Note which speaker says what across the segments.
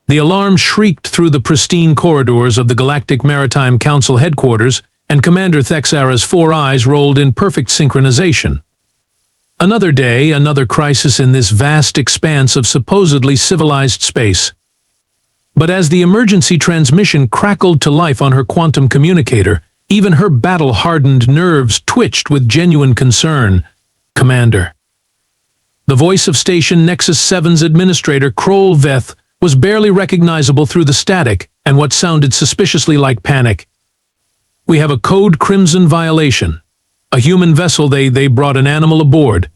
Speaker 1: The alarm shrieked through the pristine corridors of the Galactic Maritime Council headquarters, and Commander Thex'ara's 4 eyes rolled in perfect synchronization. Another day, another crisis in this vast expanse of supposedly civilized space. But as the emergency transmission crackled to life on her quantum communicator, even her battle-hardened nerves twitched with genuine concern. "Commander." The voice of Station Nexus 7's administrator, Kroll Veth, was barely recognizable through the static and what sounded suspiciously like panic. "We have a Code Crimson violation. A human vessel, they brought an animal aboard."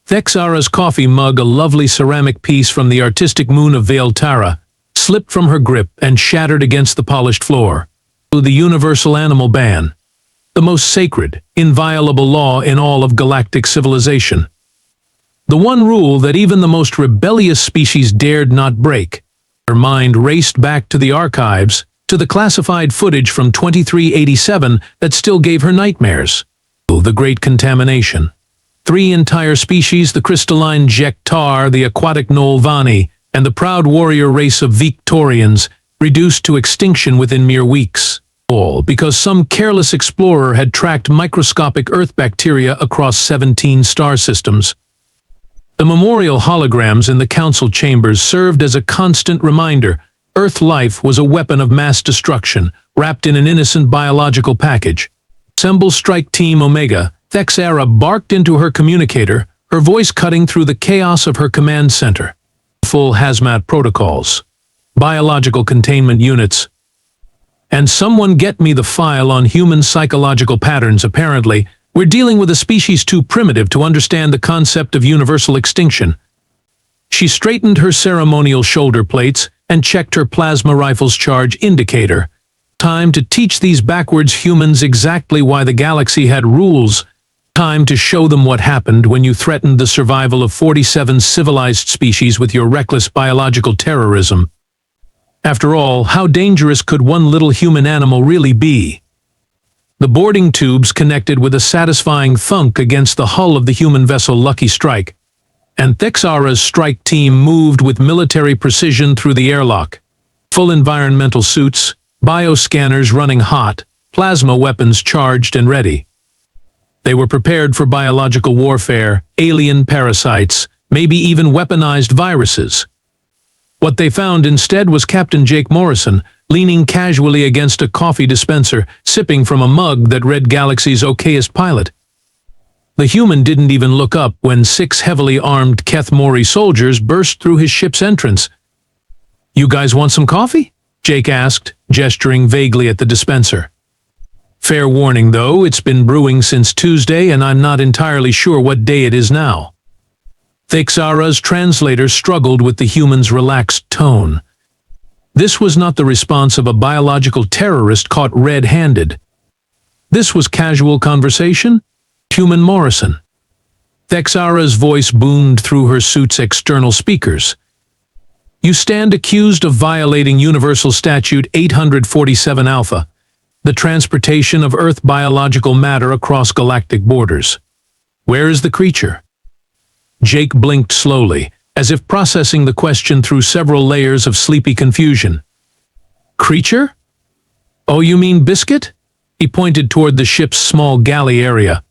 Speaker 1: Thex'ara's coffee mug, a lovely ceramic piece from the artistic moon of Tara, slipped from her grip and shattered against the polished floor. The universal animal ban. The most sacred, inviolable law in all of galactic civilization. The one rule that even the most rebellious species dared not break. Her mind raced back to the archives, to the classified footage from 2387 that still gave her nightmares. The Great Contamination. 3 entire species, the crystalline Jektar, the aquatic Nolvani, and the proud warrior race of Victorians, reduced to extinction within mere weeks. All because some careless explorer had tracked microscopic Earth bacteria across 17 star systems. The memorial holograms in the council chambers served as a constant reminder. Earth life was a weapon of mass destruction, wrapped in an innocent biological package. "Assemble Strike Team Omega," Thex'ara barked into her communicator, her voice cutting through the chaos of her command center. Full hazmat protocols. Biological containment units. "And someone get me the file on human psychological patterns. Apparently, we're dealing with a species too primitive to understand the concept of universal extinction." She straightened her ceremonial shoulder plates and checked her plasma rifle's charge indicator. Time to teach these backwards humans exactly why the galaxy had rules. Time to show them what happened when you threatened the survival of 47 civilized species with your reckless biological terrorism. After all, how dangerous could one little human animal really be? The boarding tubes connected with a satisfying thunk against the hull of the human vessel Lucky Strike, and Thex'ara's strike team moved with military precision through the airlock. Full environmental suits, bioscanners running hot, plasma weapons charged and ready. They were prepared for biological warfare, alien parasites, maybe even weaponized viruses. What they found instead was Captain Jake Morrison, leaning casually against a coffee dispenser, sipping from a mug that read Galaxy's okayest pilot. The human didn't even look up when 6 heavily armed Keth Mori soldiers burst through his ship's entrance. "You guys want some coffee?" Jake asked, gesturing vaguely at the dispenser. "Fair warning, though, it's been brewing since Tuesday and I'm not entirely sure what day it is now." Thex'ara's translator struggled with the human's relaxed tone. This was not the response of a biological terrorist caught red-handed. This was casual conversation. Human Morrison. Thex'ara's voice boomed through her suit's external speakers. "You stand accused of violating Universal Statute 847 Alpha, the transportation of Earth biological matter across galactic borders. Where is the creature?" Jake blinked slowly, as if processing the question through several layers of sleepy confusion. "Creature? Oh, you mean Biscuit?" He pointed toward the ship's small galley area.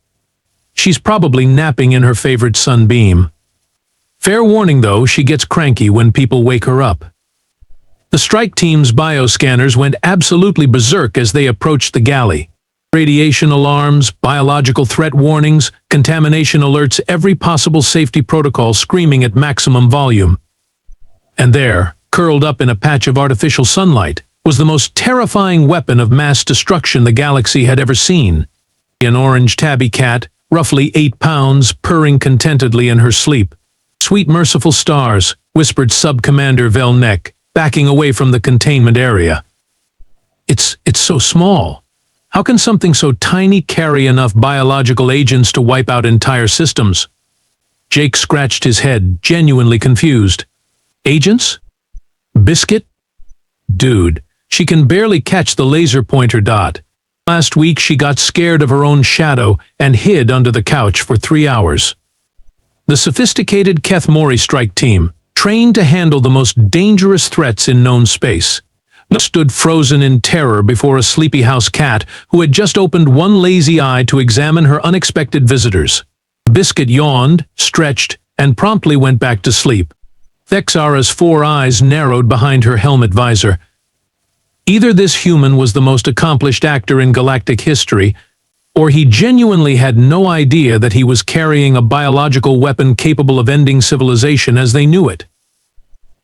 Speaker 1: "She's probably napping in her favorite sunbeam. Fair warning, though, she gets cranky when people wake her up." The strike team's bioscanners went absolutely berserk as they approached the galley. Radiation alarms, biological threat warnings, contamination alerts, every possible safety protocol screaming at maximum volume. And there, curled up in a patch of artificial sunlight, was the most terrifying weapon of mass destruction the galaxy had ever seen. An orange tabby cat, roughly 8 pounds, purring contentedly in her sleep. "Sweet merciful stars," whispered Sub-Commander Velnek, backing away from the containment area. It's so small. How can something so tiny carry enough biological agents to wipe out entire systems?" Jake scratched his head, genuinely confused. "Agents? Biscuit? Dude, she can barely catch the laser pointer dot. Last week she got scared of her own shadow and hid under the couch for 3 hours." The sophisticated Keth Mori strike team, trained to handle the most dangerous threats in known space. Stood frozen in terror before a sleepy house cat who had just opened one lazy eye to examine her unexpected visitors. Biscuit yawned, stretched, and promptly went back to sleep. Thex'ara's 4 eyes narrowed behind her helmet visor. Either this human was the most accomplished actor in galactic history, or he genuinely had no idea that he was carrying a biological weapon capable of ending civilization as they knew it.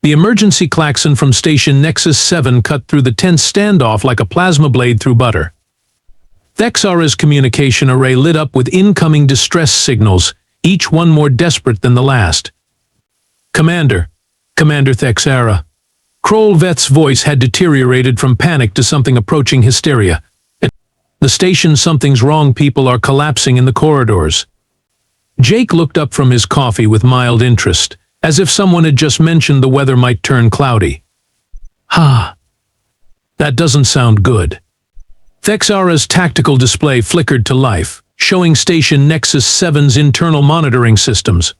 Speaker 1: The emergency klaxon from Station Nexus 7 cut through the tense standoff like a plasma blade through butter. Thex'ara's communication array lit up with incoming distress signals, each one more desperate than the last. Commander Thex'ara. Krollvet's voice had deteriorated from panic to something approaching hysteria. The station something's wrong, people are collapsing in the corridors. Jake looked up from his coffee with mild interest, as if someone had just mentioned the weather might turn cloudy. That doesn't sound good. Thex'ara's tactical display flickered to life, showing Station Nexus 7's internal monitoring systems.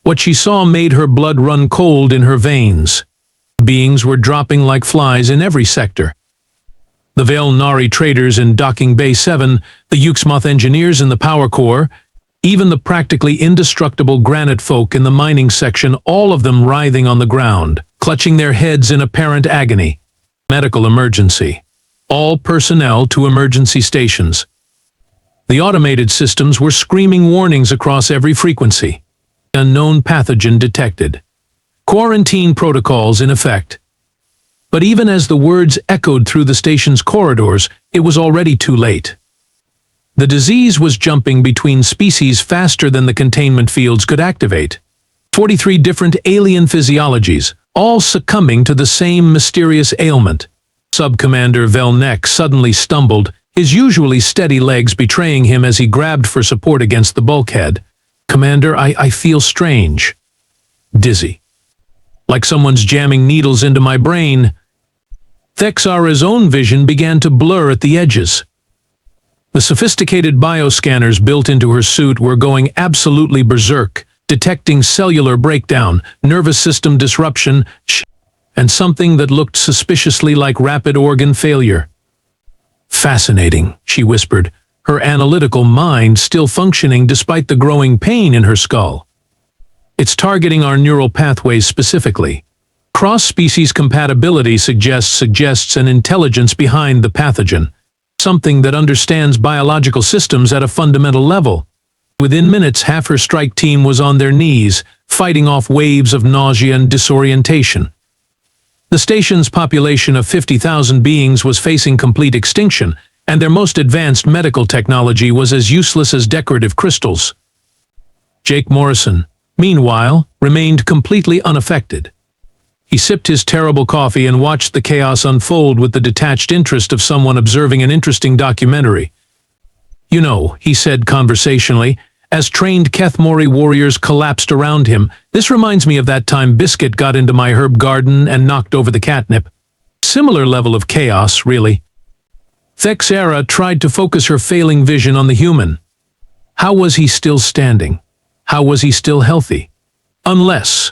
Speaker 1: What she saw made her blood run cold in her veins. Beings were dropping like flies in every sector. The Vel-Nari traders in Docking Bay 7, the Yuxmoth engineers in the power core, even the practically indestructible granite folk in the mining section, all of them writhing on the ground, clutching their heads in apparent agony. Medical emergency. All personnel to emergency stations. The automated systems were screaming warnings across every frequency. Unknown pathogen detected. Quarantine protocols in effect. But even as the words echoed through the station's corridors, it was already too late. The disease was jumping between species faster than the containment fields could activate. 43 different alien physiologies, all succumbing to the same mysterious ailment. Sub-Commander Velnek suddenly stumbled, his usually steady legs betraying him as he grabbed for support against the bulkhead. Commander, I feel strange. Dizzy. Like someone's jamming needles into my brain. Thex'ara's own vision began to blur at the edges. The sophisticated bioscanners built into her suit were going absolutely berserk, detecting cellular breakdown, nervous system disruption, and something that looked suspiciously like rapid organ failure. Fascinating, she whispered, her analytical mind still functioning despite the growing pain in her skull. It's targeting our neural pathways specifically. Cross-species compatibility suggests an intelligence behind the pathogen, something that understands biological systems at a fundamental level. Within minutes, half her strike team was on their knees, fighting off waves of nausea and disorientation. The station's population of 50,000 beings was facing complete extinction, and their most advanced medical technology was as useless as decorative crystals. Jake Morrison, meanwhile, remained completely unaffected. He sipped his terrible coffee and watched the chaos unfold with the detached interest of someone observing an interesting documentary. You know, he said conversationally, as trained Kethmori warriors collapsed around him, this reminds me of that time Biscuit got into my herb garden and knocked over the catnip. Similar level of chaos, really. Thex'ara tried to focus her failing vision on the human. How was he still standing? How was he still healthy? Unless...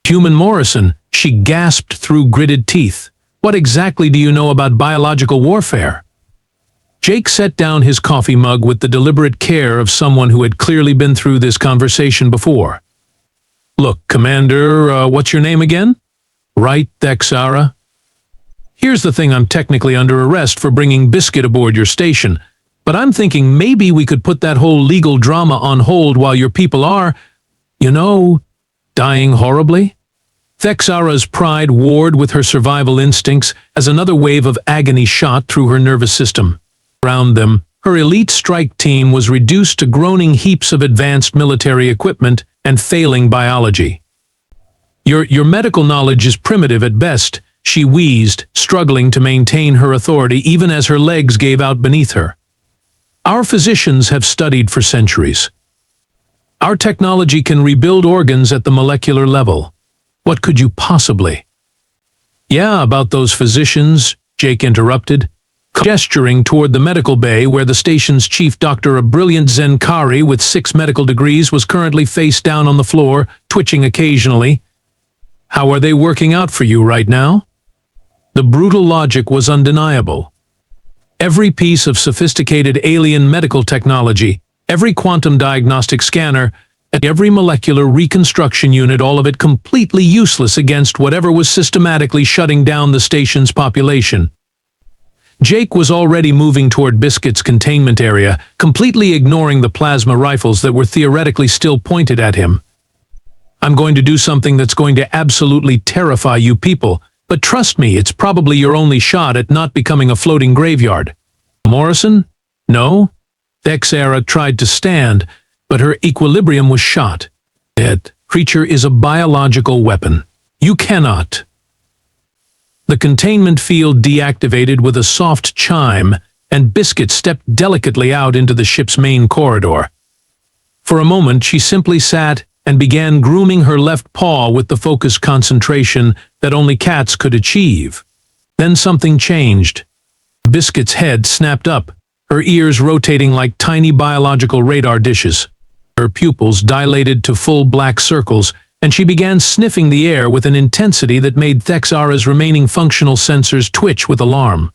Speaker 1: Human Morrison, she gasped through gritted teeth. What exactly do you know about biological warfare? Jake set down his coffee mug with the deliberate care of someone who had clearly been through this conversation before. Look, Commander, what's your name again? Right, Thex'ara? Here's the thing, I'm technically under arrest for bringing Biscuit aboard your station, but I'm thinking maybe we could put that whole legal drama on hold while your people are, you know, dying horribly? Thex'ara's pride warred with her survival instincts as another wave of agony shot through her nervous system. Around them, her elite strike team was reduced to groaning heaps of advanced military equipment and failing biology. Your medical knowledge is primitive at best, she wheezed, struggling to maintain her authority even as her legs gave out beneath her. Our physicians have studied for centuries. Our technology can rebuild organs at the molecular level. What could you possibly? Yeah, about those physicians, Jake interrupted, gesturing toward the medical bay where the station's chief doctor, a brilliant Zenkari with 6 medical degrees, was currently face down on the floor, twitching occasionally. How are they working out for you right now? The brutal logic was undeniable. Every piece of sophisticated alien medical technology, every quantum diagnostic scanner, and every molecular reconstruction unit, all of it completely useless against whatever was systematically shutting down the station's population. Jake was already moving toward Biscuit's containment area, completely ignoring the plasma rifles that were theoretically still pointed at him. I'm going to do something that's going to absolutely terrify you people, but trust me, it's probably your only shot at not becoming a floating graveyard. Morrison? No? Thex'ara tried to stand, but her equilibrium was shot. That creature is a biological weapon. You cannot. The containment field deactivated with a soft chime, and Biscuit stepped delicately out into the ship's main corridor. For a moment, she simply sat and began grooming her left paw with the focused concentration that only cats could achieve. Then something changed. Biscuit's head snapped up, her ears rotating like tiny biological radar dishes. Her pupils dilated to full black circles, and she began sniffing the air with an intensity that made Thex'ara's remaining functional sensors twitch with alarm.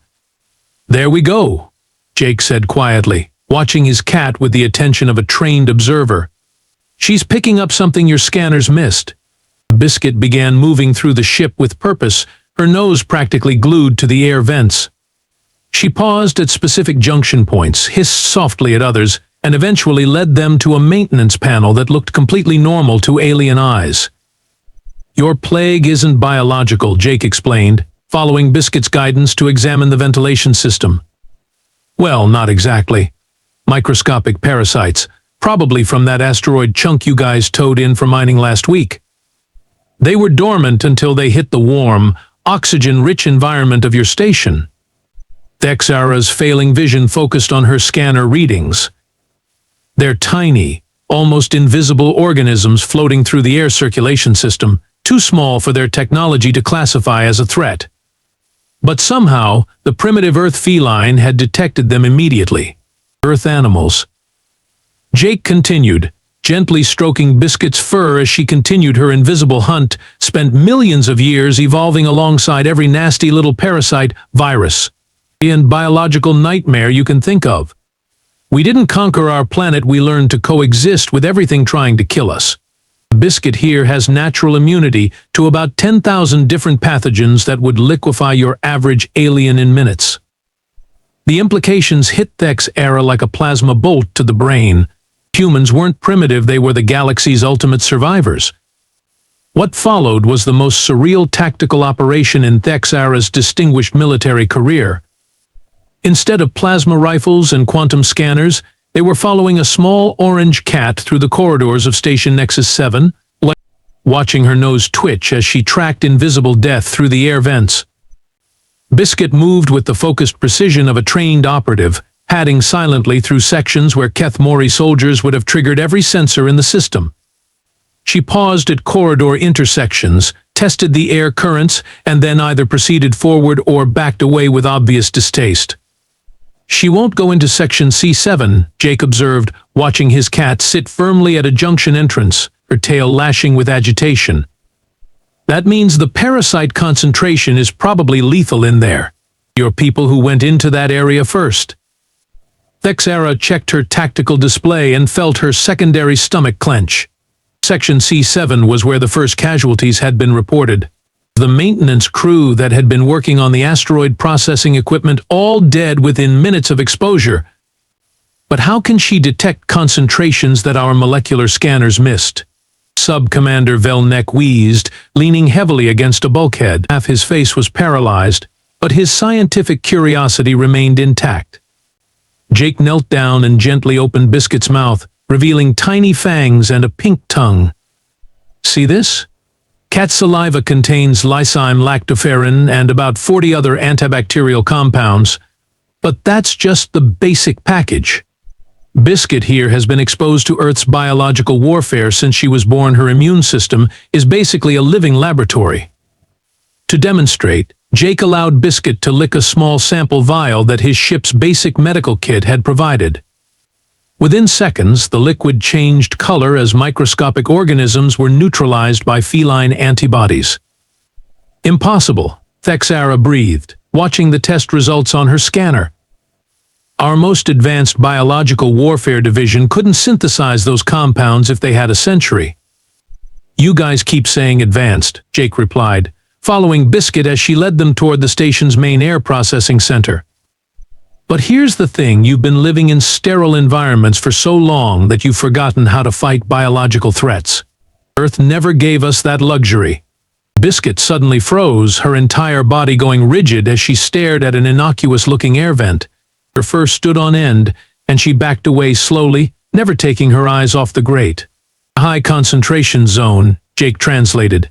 Speaker 1: "There we go," Jake said quietly, watching his cat with the attention of a trained observer. "She's picking up something your scanners missed." Biscuit began moving through the ship with purpose, her nose practically glued to the air vents. She paused at specific junction points, hissed softly at others, and eventually led them to a maintenance panel that looked completely normal to alien eyes. "Your plague isn't biological," Jake explained, following Biscuit's guidance to examine the ventilation system. "Well, not exactly. Microscopic parasites, probably from that asteroid chunk you guys towed in for mining last week. They were dormant until they hit the warm, oxygen-rich environment of your station." Thex'ara's failing vision focused on her scanner readings. They're tiny, almost invisible organisms floating through the air circulation system, too small for their technology to classify as a threat. But somehow, the primitive Earth feline had detected them immediately. Earth animals. Jake continued, gently stroking Biscuit's fur as she continued her invisible hunt, spent millions of years evolving alongside every nasty little parasite, virus, and biological nightmare you can think of. We didn't conquer our planet, we learned to coexist with everything trying to kill us. Biscuit here has natural immunity to about 10,000 different pathogens that would liquefy your average alien in minutes. The implications hit Thex'ara like a plasma bolt to the brain. Humans weren't primitive, they were the galaxy's ultimate survivors. What followed was the most surreal tactical operation in Thex'ara's distinguished military career. Instead of plasma rifles and quantum scanners, they were following a small orange cat through the corridors of Station Nexus 7, watching her nose twitch as she tracked invisible death through the air vents. Biscuit moved with the focused precision of a trained operative, padding silently through sections where Keth Mori soldiers would have triggered every sensor in the system. She paused at corridor intersections, tested the air currents, and then either proceeded forward or backed away with obvious distaste. "She won't go into Section C7, Jake observed, watching his cat sit firmly at a junction entrance, her tail lashing with agitation. "That means the parasite concentration is probably lethal in there. Your people who went into that area first." Thex'ara checked her tactical display and felt her secondary stomach clench. Section C7 was where the first casualties had been reported. The maintenance crew that had been working on the asteroid processing equipment all dead within minutes of exposure. But how can she detect concentrations that our molecular scanners missed? Sub-Commander Velnek wheezed, leaning heavily against a bulkhead. Half his face was paralyzed, but his scientific curiosity remained intact. Jake knelt down and gently opened Biscuit's mouth, revealing tiny fangs and a pink tongue. "See this? Cat saliva contains lysyme lactoferrin and about 40 other antibacterial compounds, but that's just the basic package. Biscuit here has been exposed to Earth's biological warfare since she was born. Her immune system is basically a living laboratory." To demonstrate, Jake allowed Biscuit to lick a small sample vial that his ship's basic medical kit had provided. Within seconds, the liquid changed color as microscopic organisms were neutralized by feline antibodies. Impossible, Thex'ara breathed, watching the test results on her scanner. Our most advanced biological warfare division couldn't synthesize those compounds if they had a century. You guys keep saying advanced, Jake replied, following Biscuit as she led them toward the station's main air processing center. But here's the thing, you've been living in sterile environments for so long that you've forgotten how to fight biological threats. Earth never gave us that luxury. Biscuit suddenly froze, her entire body going rigid as she stared at an innocuous-looking air vent. Her fur stood on end, and she backed away slowly, never taking her eyes off the grate. A high concentration zone, Jake translated.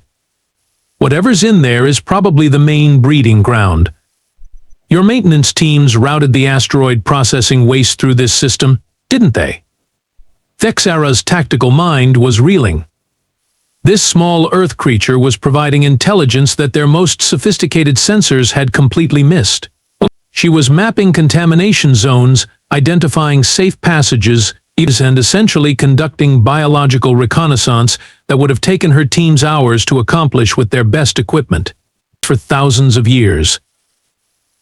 Speaker 1: Whatever's in there is probably the main breeding ground. Your maintenance teams routed the asteroid processing waste through this system, didn't they? Thex'ara's tactical mind was reeling. This small Earth creature was providing intelligence that their most sophisticated sensors had completely missed. She was mapping contamination zones, identifying safe passages, and essentially conducting biological reconnaissance that would have taken her teams hours to accomplish with their best equipment. For thousands of years.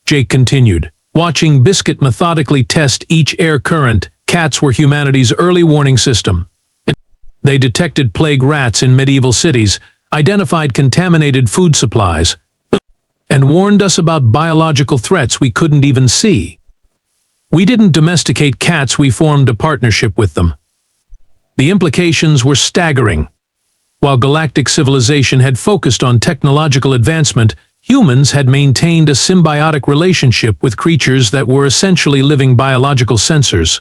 Speaker 1: Jake continued, watching Biscuit methodically test each air current. Cats were humanity's early warning system. They detected plague rats in medieval cities, identified contaminated food supplies, and warned us about biological threats we couldn't even see. We didn't domesticate cats, we formed a partnership with them. The implications were staggering. While galactic civilization had focused on technological advancement, humans had maintained a symbiotic relationship with creatures that were essentially living biological sensors.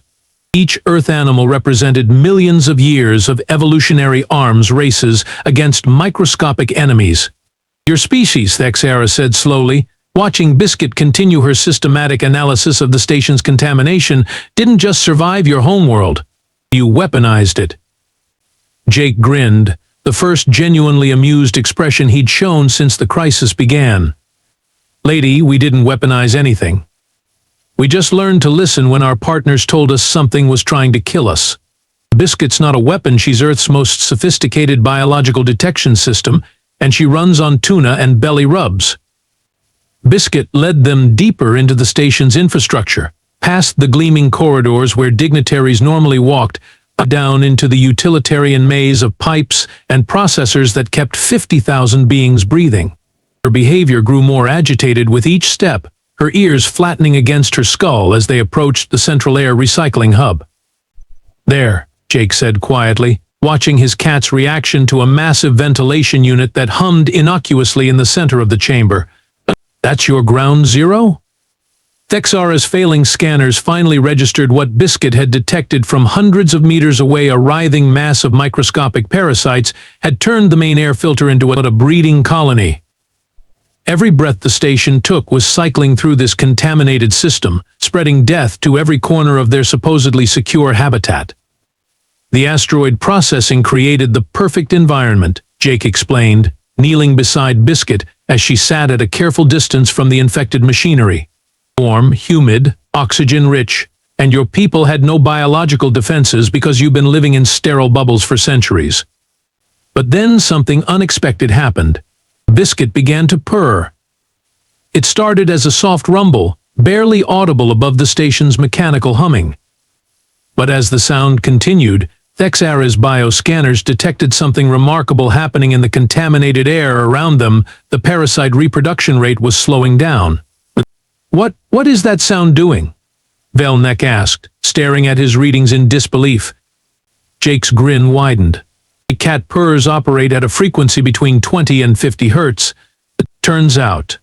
Speaker 1: Each Earth animal represented millions of years of evolutionary arms races against microscopic enemies. Your species, Thex'ara said slowly, watching Biscuit continue her systematic analysis of the station's contamination, didn't just survive your homeworld. You weaponized it. Jake grinned, the first genuinely amused expression he'd shown since the crisis began. Lady, we didn't weaponize anything. We just learned to listen when our partners told us something was trying to kill us. Biscuit's not a weapon, she's Earth's most sophisticated biological detection system, and she runs on tuna and belly rubs. Biscuit led them deeper into the station's infrastructure, past the gleaming corridors where dignitaries normally walked, down into the utilitarian maze of pipes and processors that kept 50,000 beings breathing. Her behavior grew more agitated with each step, her ears flattening against her skull as they approached the central air recycling hub. There, Jake said quietly, watching his cat's reaction to a massive ventilation unit that hummed innocuously in the center of the chamber. That's your ground zero? Thex'ara's failing scanners finally registered what Biscuit had detected from hundreds of meters away. A writhing mass of microscopic parasites had turned the main air filter into a breeding colony. Every breath the station took was cycling through this contaminated system, spreading death to every corner of their supposedly secure habitat. The asteroid processing created the perfect environment, Jake explained, kneeling beside Biscuit as she sat at a careful distance from the infected machinery. Warm, humid, oxygen-rich, and your people had no biological defenses because you've been living in sterile bubbles for centuries. But then something unexpected happened. Biscuit began to purr. It started as a soft rumble, barely audible above the station's mechanical humming. But as the sound continued, Thex'ara's bioscanners detected something remarkable happening in the contaminated air around them. The parasite reproduction rate was slowing down. What is that sound doing? Velnek asked, staring at his readings in disbelief. Jake's grin widened. Cat purrs operate at a frequency between 20 and 50 hertz. It turns out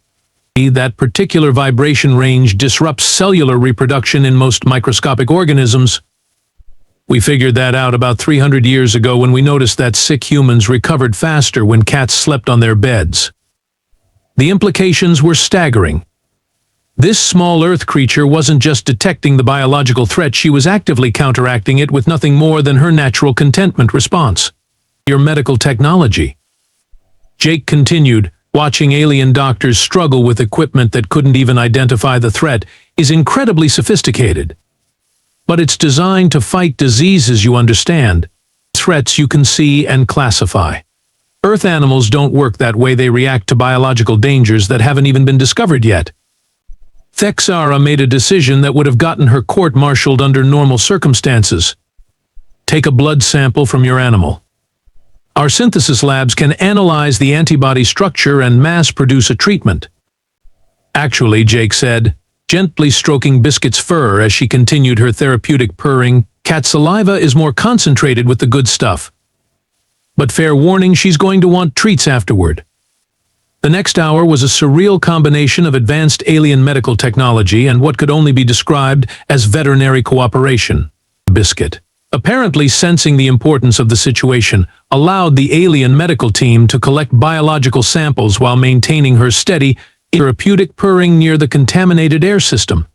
Speaker 1: that particular vibration range disrupts cellular reproduction in most microscopic organisms. We figured that out about 300 years ago when we noticed that sick humans recovered faster when cats slept on their beds. The implications were staggering. This small Earth creature wasn't just detecting the biological threat, she was actively counteracting it with nothing more than her natural contentment response. Your medical technology. Jake continued, watching alien doctors struggle with equipment that couldn't even identify the threat, is incredibly sophisticated. but it's designed to fight diseases you understand, threats you can see and classify. Earth animals don't work that way. They react to biological dangers that haven't even been discovered yet. Thex'ara made a decision that would have gotten her court-martialed under normal circumstances. Take a blood sample from your animal. Our synthesis labs can analyze the antibody structure and mass-produce a treatment. Actually, Jake said, gently stroking Biscuit's fur as she continued her therapeutic purring, cat saliva is more concentrated with the good stuff. But fair warning, she's going to want treats afterward. The next hour was a surreal combination of advanced alien medical technology and what could only be described as veterinary cooperation. Biscuit, apparently sensing the importance of the situation, allowed the alien medical team to collect biological samples while maintaining her steady, therapeutic purring near the contaminated air system.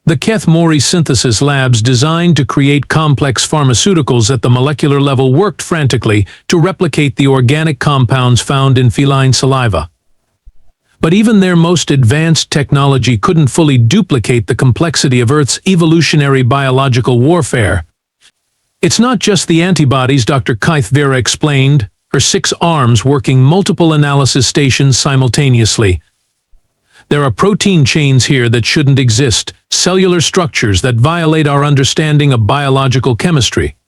Speaker 1: The Keth-Mori synthesis labs designed to create complex pharmaceuticals at the molecular level worked frantically to replicate the organic compounds found in feline saliva. But even their most advanced technology couldn't fully duplicate the complexity of Earth's evolutionary biological warfare. It's not just the antibodies, Dr. Kaith-Vera explained, her 6 arms working multiple analysis stations simultaneously. There are protein chains here that shouldn't exist, cellular structures that violate our understanding of biological chemistry.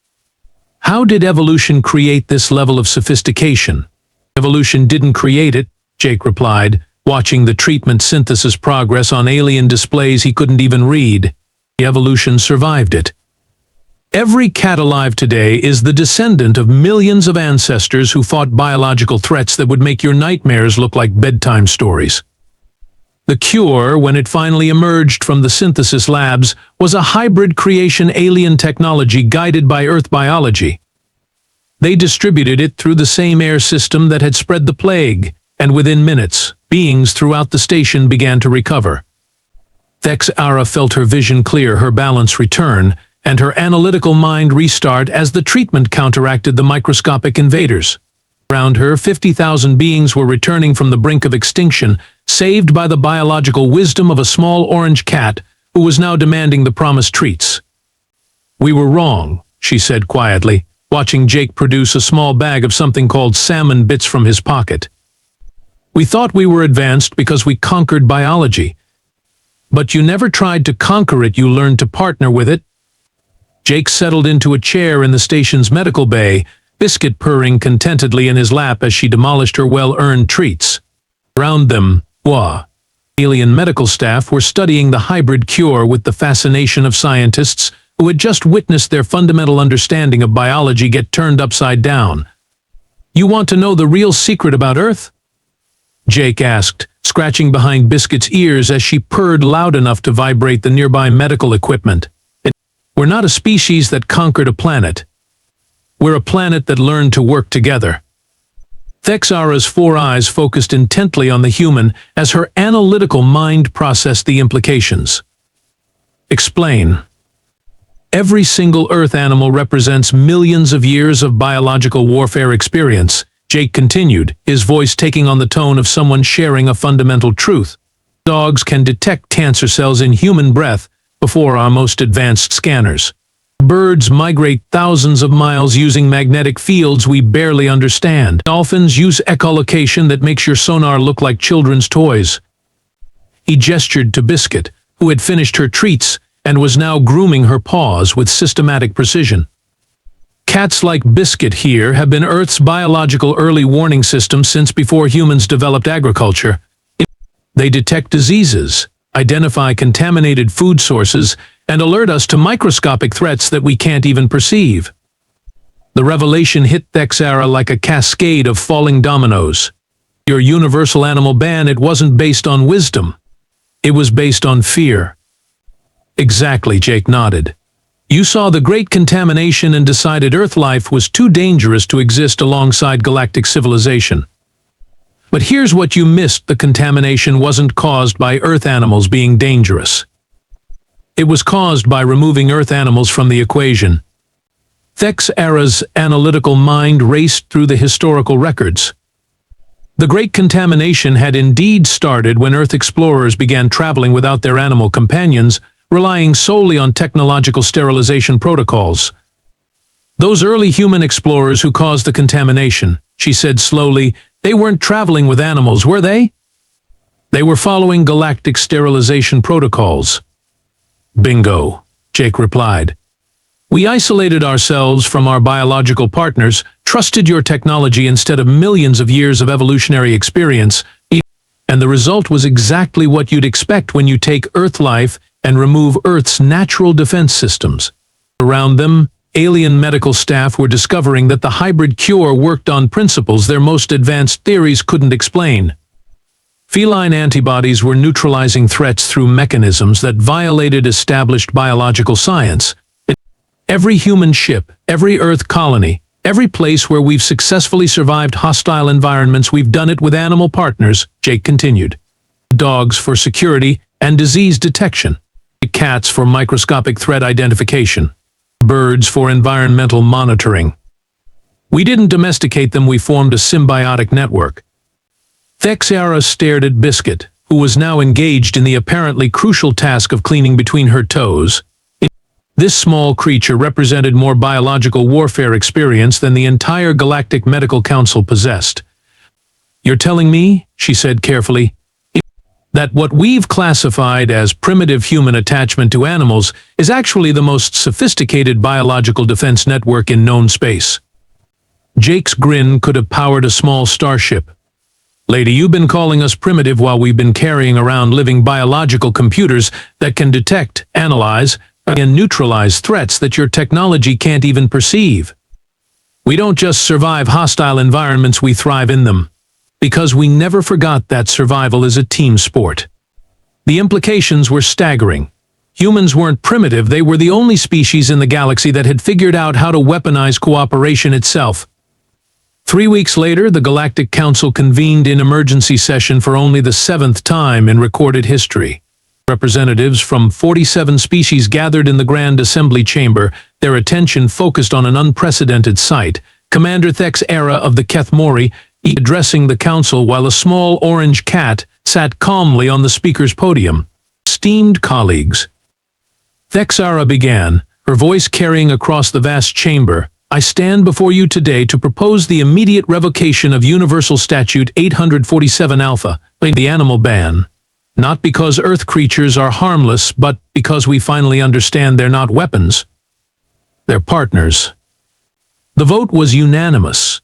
Speaker 1: How did evolution create this level of sophistication? Evolution didn't create it, Jake replied, watching the treatment synthesis progress on alien displays he couldn't even read. Evolution survived it. Every cat alive today is the descendant of millions of ancestors who fought biological threats that would make your nightmares look like bedtime stories. The cure, when it finally emerged from the synthesis labs, was a hybrid creation alien technology guided by Earth biology. They distributed it through the same air system that had spread the plague, and within minutes, beings throughout the station began to recover. Thex'ara felt her vision clear, her balance return, and her analytical mind restart as the treatment counteracted the microscopic invaders. Around her, 50,000 beings were returning from the brink of extinction, saved by the biological wisdom of a small orange cat who was now demanding the promised treats. "We were wrong," she said quietly, watching Jake produce a small bag of something called salmon bits from his pocket. "We thought we were advanced because we conquered biology. But you never tried to conquer it, you learned to partner with it." Jake settled into a chair in the station's medical bay, Biscuit purring contentedly in his lap as she demolished her well-earned treats. Around them, alien medical staff were studying the hybrid cure with the fascination of scientists who had just witnessed their fundamental understanding of biology get turned upside down. "You want to know the real secret about Earth?" Jake asked, scratching behind Biscuit's ears as she purred loud enough to vibrate the nearby medical equipment. "We're not a species that conquered a planet. We're a planet that learned to work together." Thex'ara's 4 eyes focused intently on the human as her analytical mind processed the implications. "Explain." "Every single Earth animal represents millions of years of biological warfare experience," Jake continued, his voice taking on the tone of someone sharing a fundamental truth. "Dogs can detect cancer cells in human breath before our most advanced scanners. Birds migrate thousands of miles using magnetic fields we barely understand. Dolphins use echolocation that makes your sonar look like children's toys." He gestured to Biscuit, who had finished her treats and was now grooming her paws with systematic precision. "Cats like Biscuit here have been Earth's biological early warning system since before humans developed agriculture. They detect diseases, identify contaminated food sources, and alert us to microscopic threats that we can't even perceive." The revelation hit Thex'ara like a cascade of falling dominoes. Your universal animal ban, it wasn't based on wisdom. It was based on fear. "Exactly," Jake nodded. "You saw the great contamination and decided Earth life was too dangerous to exist alongside galactic civilization. But here's what you missed: the contamination wasn't caused by Earth animals being dangerous. It was caused by removing Earth animals from the equation." Thex'ara's analytical mind raced through the historical records. The Great Contamination had indeed started when Earth explorers began traveling without their animal companions, relying solely on technological sterilization protocols. "Those early human explorers who caused the contamination," she said slowly, "they weren't traveling with animals, were they? They were following galactic sterilization protocols." "Bingo," Jake replied. "We isolated ourselves from our biological partners, trusted your technology instead of millions of years of evolutionary experience, and the result was exactly what you'd expect when you take Earth life and remove Earth's natural defense systems." Around them, alien medical staff were discovering that the hybrid cure worked on principles their most advanced theories couldn't explain. Feline antibodies were neutralizing threats through mechanisms that violated established biological science. Every human ship, every Earth colony, every place where we've successfully survived hostile environments, we've done it with animal partners, Jake continued. Dogs for security and disease detection. Cats for microscopic threat identification. Birds for environmental monitoring. We didn't domesticate them, we formed a symbiotic network. Thex'ara stared at Biscuit, who was now engaged in the apparently crucial task of cleaning between her toes. This small creature represented more biological warfare experience than the entire Galactic Medical Council possessed. "You're telling me," she said carefully, "that what we've classified as primitive human attachment to animals is actually the most sophisticated biological defense network in known space." Jake's grin could have powered a small starship. "Lady, you've been calling us primitive while we've been carrying around living biological computers that can detect, analyze, and neutralize threats that your technology can't even perceive. We don't just survive hostile environments, we thrive in them. Because we never forgot that survival is a team sport." The implications were staggering. Humans weren't primitive, they were the only species in the galaxy that had figured out how to weaponize cooperation itself. 3 weeks later, the Galactic Council convened in emergency session for only the 7th time in recorded history. Representatives from 47 species gathered in the Grand Assembly Chamber, their attention focused on an unprecedented sight. Commander Thex'ara of the Kethmori addressing the council while a small orange cat sat calmly on the speaker's podium. "Esteemed colleagues," Thex'ara began, her voice carrying across the vast chamber, "I stand before you today to propose the immediate revocation of Universal Statute 847 Alpha, the animal ban. Not because Earth creatures are harmless, but because we finally understand they're not weapons. They're partners." The vote was unanimous.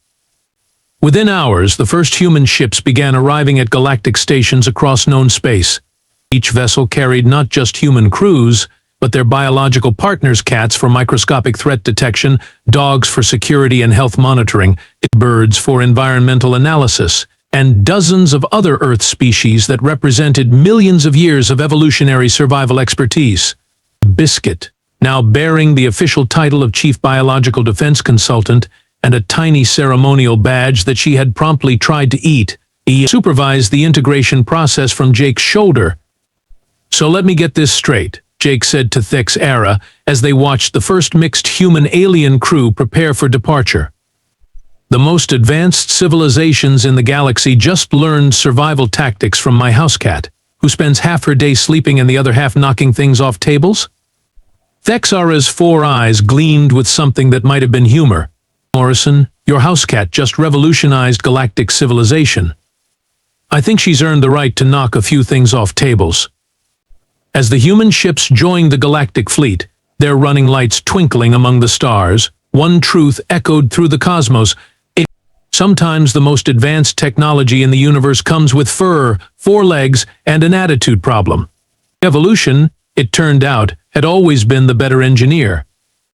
Speaker 1: Within hours, the first human ships began arriving at galactic stations across known space. Each vessel carried not just human crews, but their biological partners: cats for microscopic threat detection, dogs for security and health monitoring, birds for environmental analysis, and dozens of other Earth species that represented millions of years of evolutionary survival expertise. Biscuit, now bearing the official title of Chief Biological Defense Consultant and a tiny ceremonial badge that she had promptly tried to eat, supervised the integration process from Jake's shoulder. "So let me get this straight," Jake said to Thex'ara as they watched the first mixed human-alien crew prepare for departure. "The most advanced civilizations in the galaxy just learned survival tactics from my housecat, who spends half her day sleeping and the other half knocking things off tables?" Thex'ara's 4 eyes gleamed with something that might have been humor. "Morrison, your housecat just revolutionized galactic civilization. I think she's earned the right to knock a few things off tables." As the human ships joined the galactic fleet, their running lights twinkling among the stars, one truth echoed through the cosmos. Sometimes the most advanced technology in the universe comes with fur, 4 legs, and an attitude problem. Evolution, it turned out, had always been the better engineer.